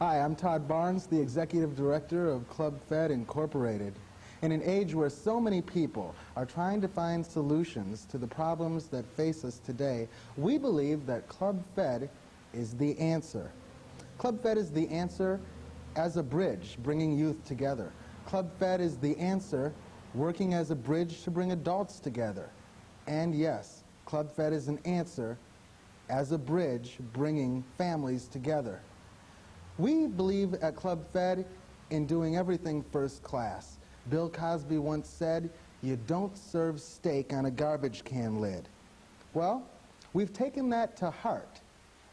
Hi, I'm Todd Barnes, the Executive Director of Club Fed Incorporated. In an age where so many people are trying to find solutions to the problems that face us today, we believe that Club Fed is the answer. Club Fed is the answer as a bridge, bringing youth together. Club Fed is the answer, working as a bridge to bring adults together. And yes, Club Fed is an answer as a bridge, bringing families together. We believe at Club Fed in doing everything first class. Bill Cosby once said, "You don't serve steak on a garbage can lid." Well, we've taken that to heart,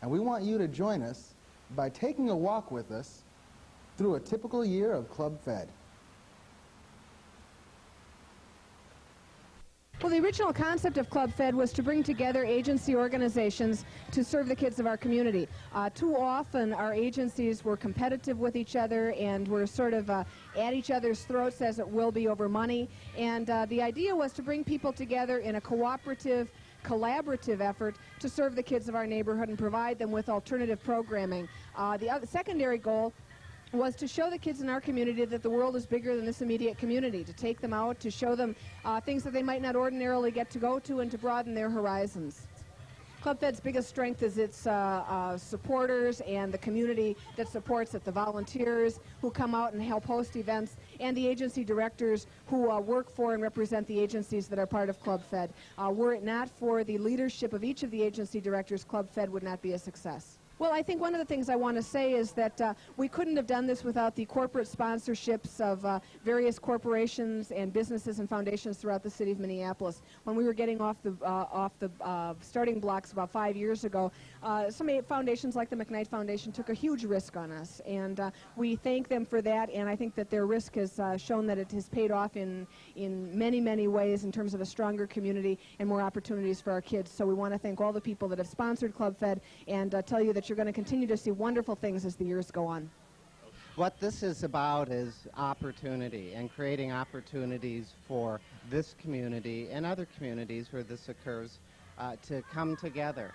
and we want you to join us by taking a walk with us through a typical year of Club Fed. Well, the original concept of Club Fed was to bring together agency organizations to serve the kids of our community. Too often our agencies were competitive with each other and were sort of at each other's throats, as it will be, over money. And the idea was to bring people together in a cooperative, collaborative effort to serve the kids of our neighborhood and provide them with alternative programming. The secondary goal was to show the kids in our community that the world is bigger than this immediate community, to take them out, to show them things that they might not ordinarily get to go to, and to broaden their horizons. Club Fed's biggest strength is its supporters and the community that supports it, the volunteers who come out and help host events, and the agency directors who work for and represent the agencies that are part of Club Fed. Were it not for the leadership of each of the agency directors, Club Fed would not be a success. Well, I think one of the things I want to say is that we couldn't have done this without the corporate sponsorships of various corporations and businesses and foundations throughout the city of Minneapolis. When we were getting off the starting blocks about 5 years ago, some foundations like the McKnight Foundation took a huge risk on us, and we thank them for that, and I think that their risk has shown that it has paid off in many, many ways in terms of a stronger community and more opportunities for our kids. So we want to thank all the people that have sponsored Club Fed and tell you that you're going to continue to see wonderful things as the years go on. What this is about is opportunity and creating opportunities for this community and other communities where this occurs to come together,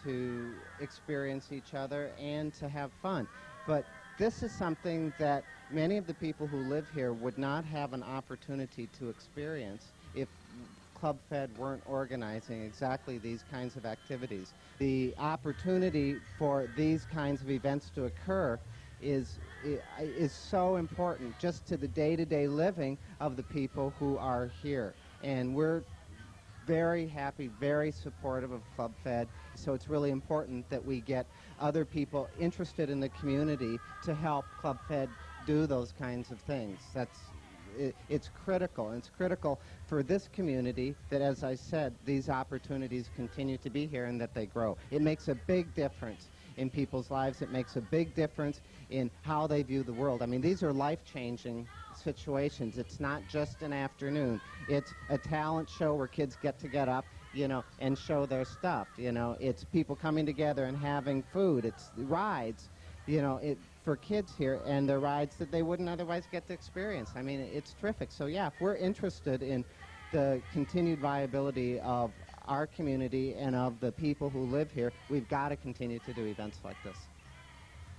to experience each other and to have fun. But this is something that many of the people who live here would not have an opportunity to experience if Club Fed weren't organizing exactly these kinds of activities. The opportunity for these kinds of events to occur is so important just to the day-to-day living of the people who are here. And we're very happy, very supportive of Club Fed, so it's really important that we get other people interested in the community to help Club Fed do those kinds of things. It's critical, and it's critical for this community that, as I said, these opportunities continue to be here and that they grow. It makes a big difference in people's lives. It makes a big difference in how they view the world. I mean, these are life-changing situations. It's not just an afternoon. It's a talent show where kids get to get up, and show their stuff. It's people coming together and having food. It's rides, for kids here, and the rides that they wouldn't otherwise get to experience. I mean, it's terrific. So yeah, if we're interested in the continued viability of our community and of the people who live here, we've got to continue to do events like this.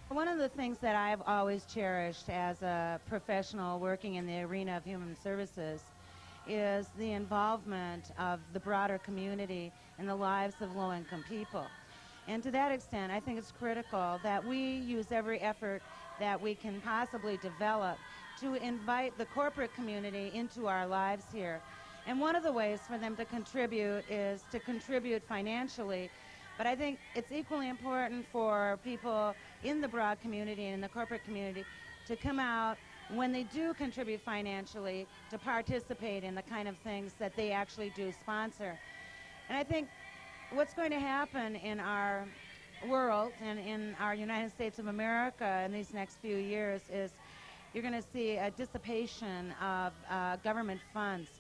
One of the things that I've always cherished as a professional working in the arena of human services is the involvement of the broader community in the lives of low-income people. And to that extent, I think it's critical that we use every effort that we can possibly develop to invite the corporate community into our lives here. And one of the ways for them to contribute is to contribute financially. But I think it's equally important for people in the broad community and in the corporate community to come out when they do contribute financially to participate in the kind of things that they actually do sponsor. And I think what's going to happen in our world and in our United States of America in these next few years is you're going to see a dissipation of government funds.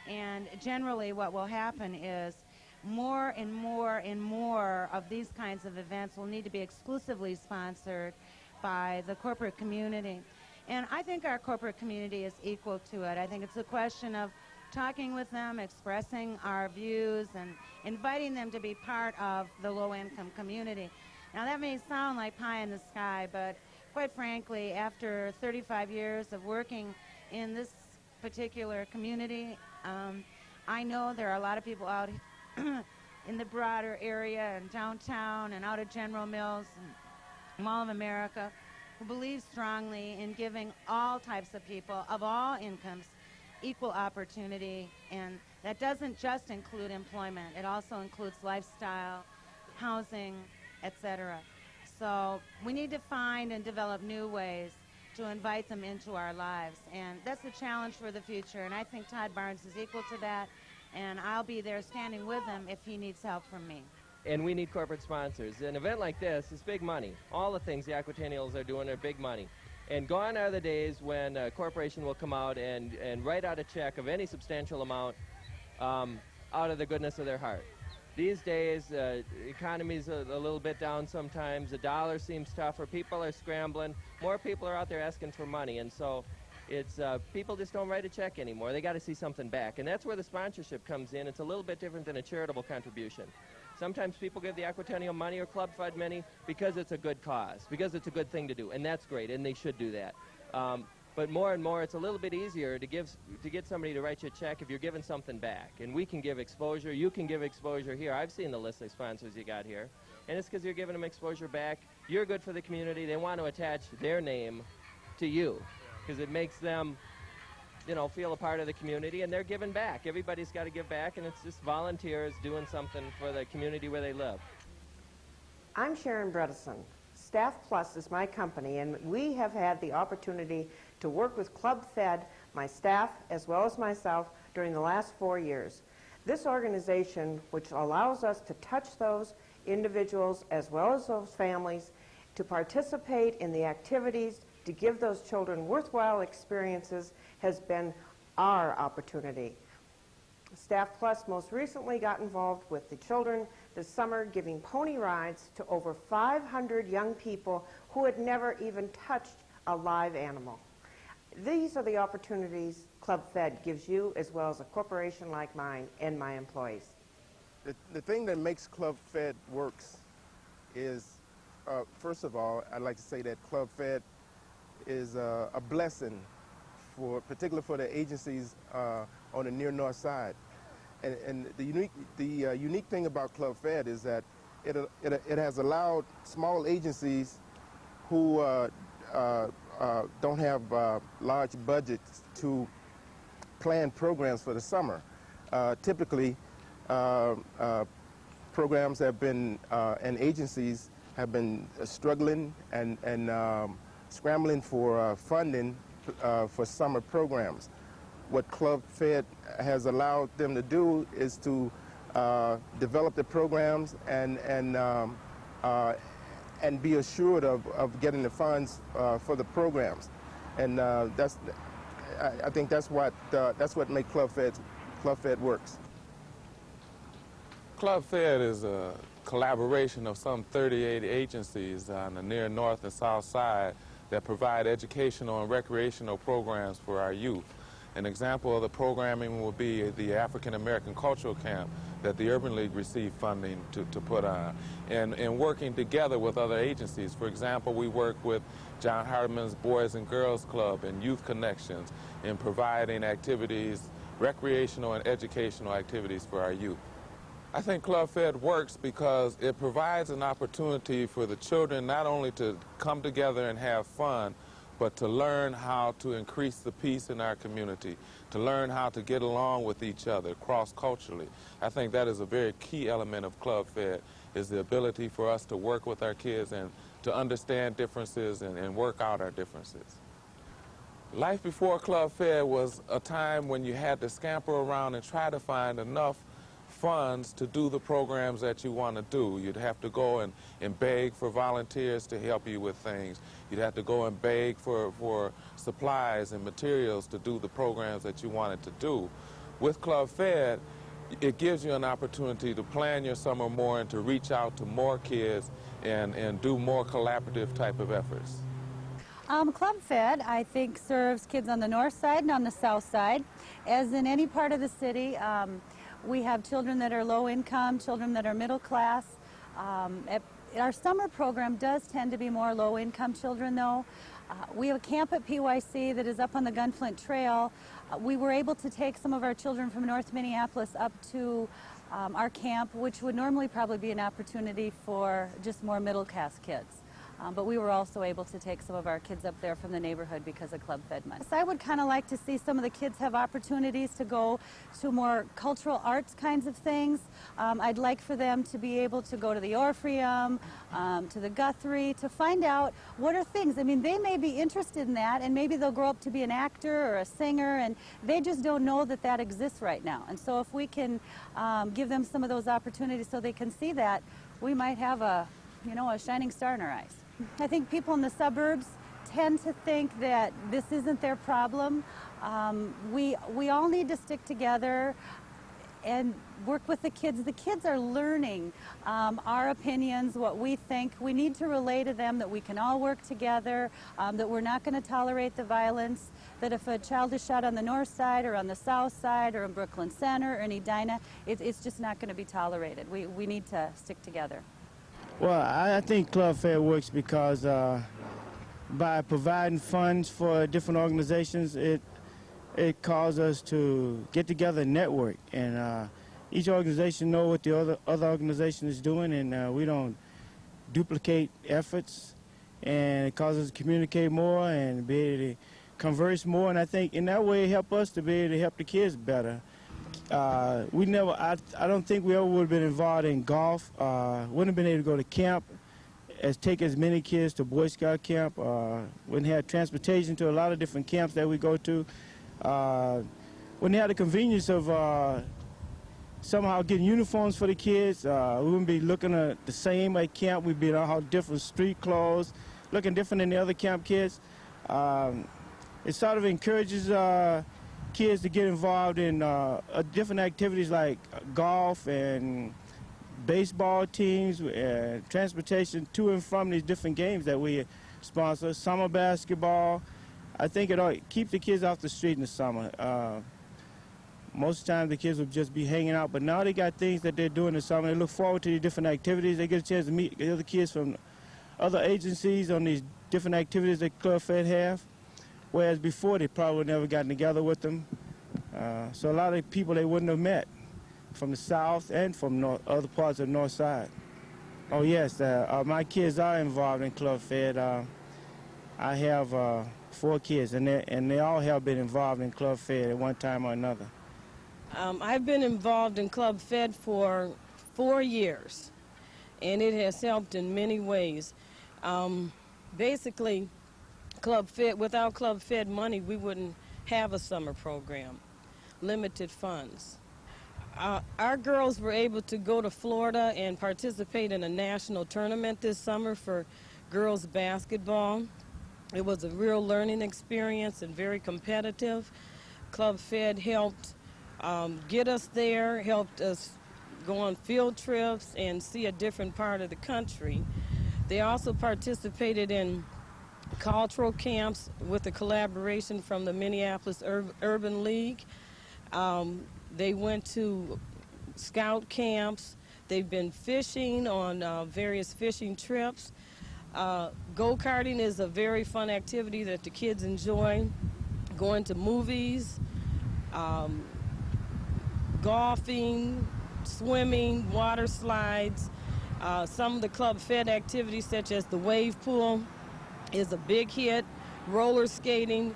And generally what will happen is more and more and more of these kinds of events will need to be exclusively sponsored by the corporate community. And I think our corporate community is equal to it. I think it's a question of talking with them, expressing our views, and inviting them to be part of the low-income community. Now, that may sound like pie in the sky, but quite frankly, after 35 years of working in this particular community, I know there are a lot of people out in the broader area and downtown and out at General Mills and Mall of America who believe strongly in giving all types of people of all incomes equal opportunity, and that doesn't just include employment. It also includes lifestyle, housing, etc. So we need to find and develop new ways to invite them into our lives, and that's a challenge for the future, and I think Todd Barnes is equal to that, and I'll be there standing with him if he needs help from me. And we need corporate sponsors. An event like this is big money. All the things the Aquatennials are doing are big money. And gone are the days when a corporation will come out and write out a check of any substantial amount out of the goodness of their heart. These days, the economy's a little bit down sometimes. The dollar seems tougher. People are scrambling. More people are out there asking for money. And so it's people just don't write a check anymore. They got to see something back. And that's where the sponsorship comes in. It's a little bit different than a charitable contribution. Sometimes people give the Aquatennial money or Club Fed money because it's a good cause, because it's a good thing to do, and that's great, and they should do that. But more and more, it's a little bit easier to get somebody to write you a check if you're giving something back. And we can give exposure. You can give exposure here. I've seen the list of sponsors you got here, and it's because you're giving them exposure back. You're good for the community. They want to attach their name to you because it makes them, you know, feel a part of the community, and they're giving back. Everybody's got to give back, and it's just volunteers doing something for the community where they live. I'm Sharon Bredesen. Staff Plus is my company, and we have had the opportunity to work with Club Fed, my staff, as well as myself, during the last 4 years. This organization, which allows us to touch those individuals as well as those families, to participate in the activities, to give those children worthwhile experiences, has been our opportunity. Staff Plus most recently got involved with the children this summer, giving pony rides to over 500 young people who had never even touched a live animal. These are the opportunities Club Fed gives you, as well as a corporation like mine and my employees. The thing that makes Club Fed works is, first of all, I'd like to say that Club Fed is a blessing, particularly for the agencies on the near north side. And the unique thing about Club Fed is that it has allowed small agencies who don't have large budgets to plan programs for the summer. Typically, programs have been, and agencies have been struggling and scrambling for funding for summer programs. What Club Fed has allowed them to do is to develop the programs and be assured of getting the funds for the programs, and I think that's what makes Club Fed works. Club Fed is a collaboration of some 38 agencies on the near north and south side that provide educational and recreational programs for our youth. An example of the programming will be the African American Cultural Camp that the Urban League received funding to put on, and working together with other agencies. For example, we work with John Hardiman's Boys and Girls Club and Youth Connections in providing activities, recreational and educational activities for our youth. I think Club Fed works because it provides an opportunity for the children not only to come together and have fun, but to learn how to increase the peace in our community, to learn how to get along with each other cross-culturally. I think that is a very key element of Club Fed, is the ability for us to work with our kids and to understand differences and work out our differences. Life before Club Fed was a time when you had to scamper around and try to find enough funds to do the programs that you want to do. You'd have to go and beg for volunteers to help you with things. You'd have to go and beg for supplies and materials to do the programs that you wanted to do. With Club Fed, it gives you an opportunity to plan your summer more and to reach out to more kids and do more collaborative type of efforts. Club Fed, I think, serves kids on the north side and on the south side. As in any part of the city, we have children that are low income, children that are middle class. Our summer program does tend to be more low-income children, though. We have a camp at PYC that is up on the Gunflint Trail. We were able to take some of our children from North Minneapolis up to our camp, which would normally probably be an opportunity for just more middle-class kids. But we were also able to take some of our kids up there from the neighborhood because of Club Fed money. So I would kind of like to see some of the kids have opportunities to go to more cultural arts kinds of things. I'd like for them to be able to go to the Orpheum, to the Guthrie, to find out what are things. I mean, they may be interested in that, and maybe they'll grow up to be an actor or a singer, and they just don't know that that exists right now. And so if we can give them some of those opportunities so they can see that, we might have a shining star in our eyes. I think people in the suburbs tend to think that this isn't their problem. We all need to stick together and work with the kids. The kids are learning our opinions, what we think. We need to relay to them that we can all work together, that we're not going to tolerate the violence, that if a child is shot on the north side or on the south side or in Brooklyn Center or in Edina, it's just not going to be tolerated. We need to stick together. Well, I think Club Fed works because by providing funds for different organizations, it causes us to get together and network. And each organization know what the other organization is doing, and we don't duplicate efforts. And it causes us to communicate more and be able to converse more. And I think in that way it helps us to be able to help the kids better. I don't think we ever would have been involved in golf. Wouldn't have been able to go to camp, take as many kids to Boy Scout camp. Wouldn't have transportation to a lot of different camps that we go to. Wouldn't have the convenience of somehow getting uniforms for the kids. We wouldn't be looking at the same at camp. We'd be in all different street clothes, looking different than the other camp kids. It sort of encourages kids to get involved in different activities like golf and baseball teams, transportation to and from these different games that we sponsor, summer basketball. I think it keeps the kids off the street in the summer. Most of the time the kids will just be hanging out, but now they got things that they're doing in the summer. They look forward to the different activities. They get a chance to meet the other kids from other agencies on these different activities that Club Fed have. Whereas before, they probably never gotten together with them. So a lot of people they wouldn't have met from the south and from other parts of the north side. Oh, yes, my kids are involved in Club Fed. I have 4 kids, and they all have been involved in Club Fed at one time or another. I've been involved in Club Fed for 4 years, and it has helped in many ways. Basically, without Club Fed money, we wouldn't have a summer program, limited funds. Our girls were able to go to Florida and participate in a national tournament this summer for girls basketball. It was a real learning experience and very competitive. Club Fed helped get us there, helped us go on field trips and see a different part of the country. They also participated in cultural camps with the collaboration from the Minneapolis Urban League. They went to scout camps. They've been fishing on various fishing trips. Go-karting is a very fun activity that the kids enjoy. Going to movies, golfing, swimming, water slides. Some of the Club Fed activities such as the wave pool is a big hit, roller skating.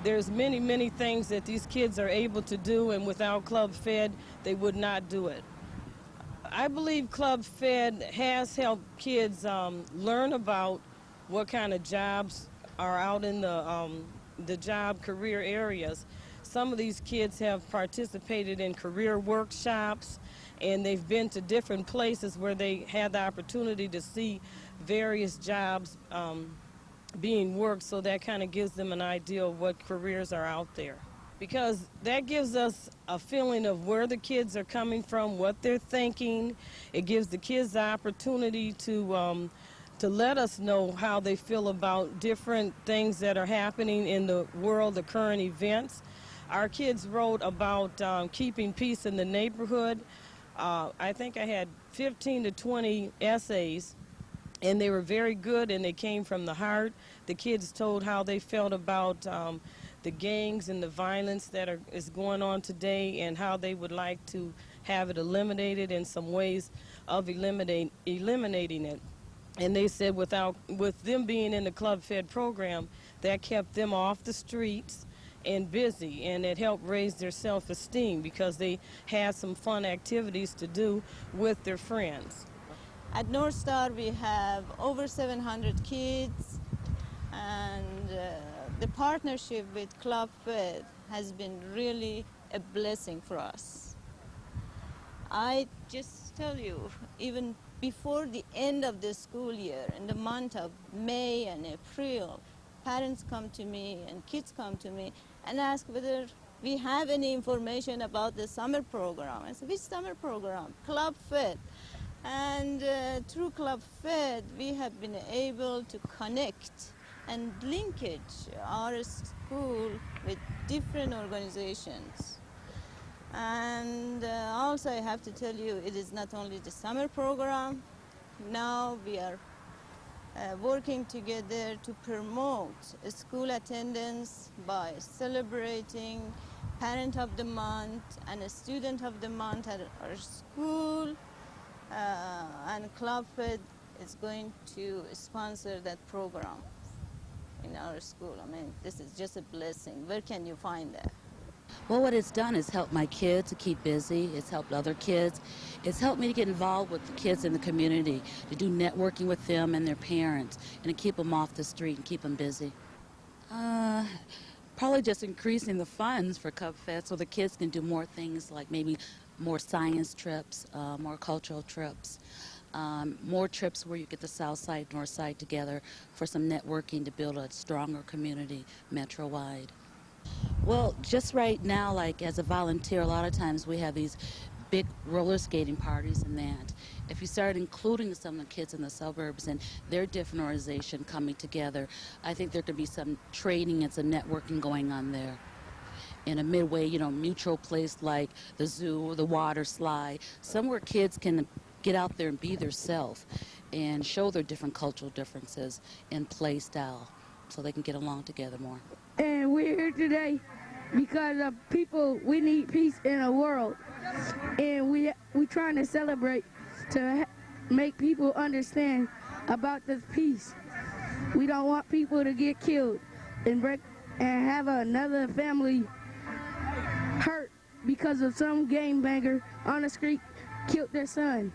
There's many, many things that these kids are able to do, and without Club Fed, they would not do it. I believe Club Fed has helped kids learn about what kind of jobs are out in the job career areas. Some of these kids have participated in career workshops, and they've been to different places where they had the opportunity to see various jobs being worked, so that kind of gives them an idea of what careers are out there. Because that gives us a feeling of where the kids are coming from, what they're thinking. It gives the kids the opportunity to let us know how they feel about different things that are happening in the world, the current events. Our kids wrote about keeping peace in the neighborhood. I think I had 15 to 20 essays And they were very good, and they came from the heart. The kids told how they felt about the gangs and the violence that is going on today, and how they would like to have it eliminated, and some ways of eliminating it. And they said with them being in the Club Fed program, that kept them off the streets and busy, and it helped raise their self-esteem because they had some fun activities to do with their friends. At North Star, we have over 700 kids, and the partnership with Club Fed has been really a blessing for us. I just tell you, even before the end of the school year, in the month of May and April, parents come to me and kids come to me and ask whether we have any information about the summer program. I said, which summer program? Club Fed. And through Club Fed, we have been able to connect and linkage our school with different organizations. And also I have to tell you, it is not only the summer program. Now we are working together to promote school attendance by celebrating Parent of the Month and a Student of the Month at our school. And Club Fed is going to sponsor that program in our school. I mean, this is just a blessing. Where can you find that? Well, what it's done is help my kids to keep busy. It's helped other kids. It's helped me to get involved with the kids in the community, to do networking with them and their parents, and to keep them off the street and keep them busy. Probably just increasing the funds for Club Fed so the kids can do more things, like maybe more science trips, more cultural trips, more trips where you get the South Side, North Side together for some networking to build a stronger community metro-wide. Well, just right now, like as a volunteer, a lot of times we have these big roller skating parties and that. If you start including some of the kids in the suburbs and their different organization coming together, I think there could be some training and some networking going on there. In a midway, mutual place like the zoo or the water slide, somewhere kids can get out there and be their self and show their different cultural differences and play style so they can get along together more. And we're here today because of people, we need peace in the world. And we trying to celebrate to make people understand about this peace. We don't want people to get killed and have another family hurt because of some gangbanger on the street killed their son.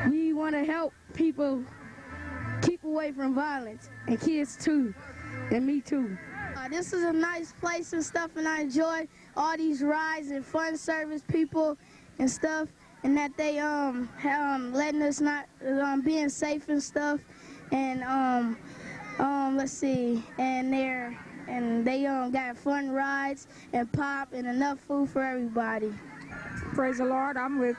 We want to help people keep away from violence, and kids too, and me too. This is a nice place and stuff, and I enjoy all these rides and fun service people and stuff, and that they letting us not being safe and stuff, and let's see, and they got fun rides and pop and enough food for everybody. Praise the Lord. I'm with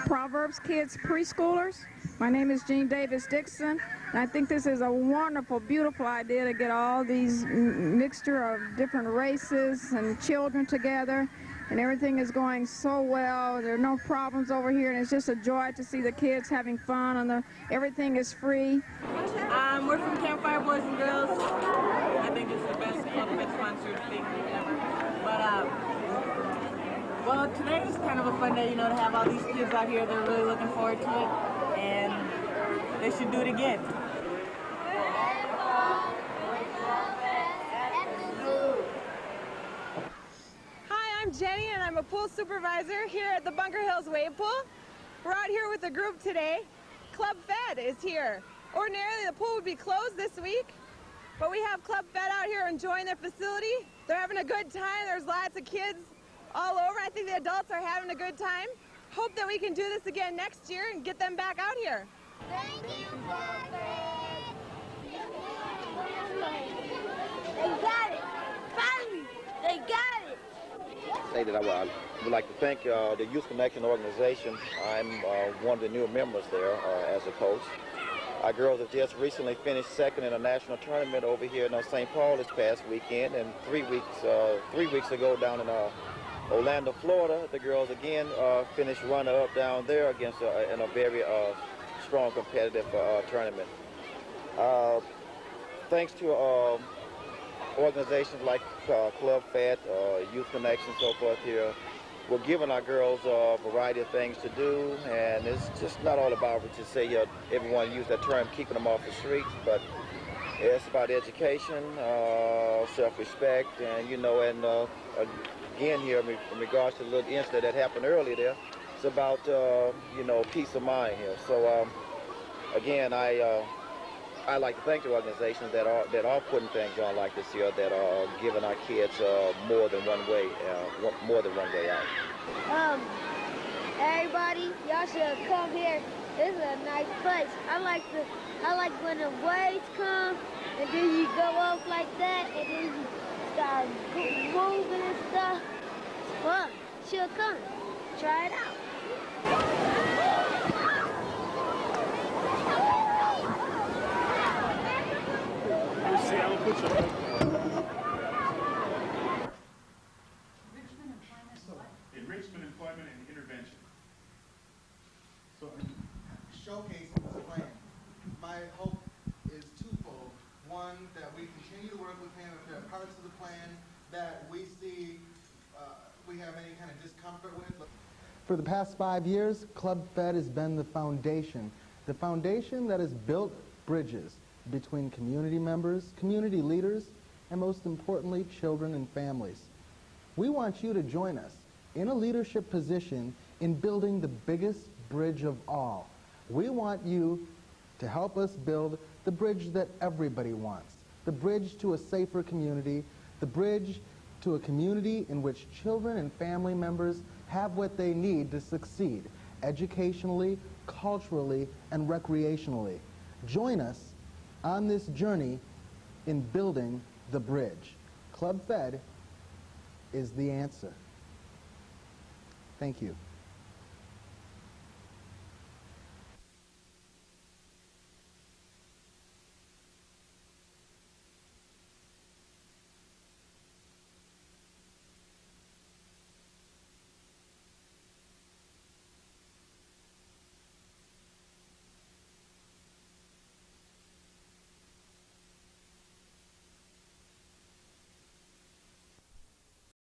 Proverbs Kids Preschoolers. My name is Jean Davis Dixon, and I think this is a wonderful, beautiful idea to get all these mixture of different races and children together, and everything is going so well. There are no problems over here, and it's just a joy to see the kids having fun, and everything is free. We're from Campfire Boys and Girls. I think it's the best sponsored thing ever. But well, today is kind of a fun day, to have all these kids out here. They're really looking forward to it, and they should do it again. Hi, I'm Jenny, and I'm a pool supervisor here at the Bunker Hills Wave Pool. We're out here with a group today. Club Fed is here. Ordinarily, the pool would be closed this week, but we have Club Fed out here enjoying their facility. They're having a good time. There's lots of kids all over. I think the adults are having a good time. Hope that we can do this again next year and get them back out here. Thank you, Club Fed. They got it. Finally, they got it. Say that I would like to thank the Youth Connection organization. I'm one of the new members there as a coach. Our girls have just recently finished second in a national tournament over here in St. Paul this past weekend, and 3 weeks ago down in Orlando, Florida, the girls again finished runner-up down there against in a very strong competitive tournament. Thanks to organizations like Club Fed, Youth Connection, so forth here, we're giving our girls a variety of things to do, and it's just not all about what you say. Everyone use that term, keeping them off the streets, but it's about education, self-respect, and again here in regards to the little incident that happened earlier there, it's about peace of mind here. So again, I like to thank the organizations that are putting things on like this here, that are giving our kids more than one way out. Everybody, y'all should come here. This is a nice place. I like when the waves come, and then you go off like that, and then you start moving and stuff. It's fun. Should come. Try it out. Enrichment, employment, and intervention. So, showcasing this plan, my hope is twofold. One, that we continue to work with him if there are parts of the plan that we see we have any kind of discomfort with. For the past 5 years, Club Fed has been the foundation that has built bridges between community members, community leaders, and most importantly, children and families. We want you to join us in a leadership position in building the biggest bridge of all. We want you to help us build the bridge that everybody wants, the bridge to a safer community, the bridge to a community in which children and family members have what they need to succeed educationally, culturally, and recreationally. Join us on this journey in building the bridge. Club Fed is the answer. Thank you.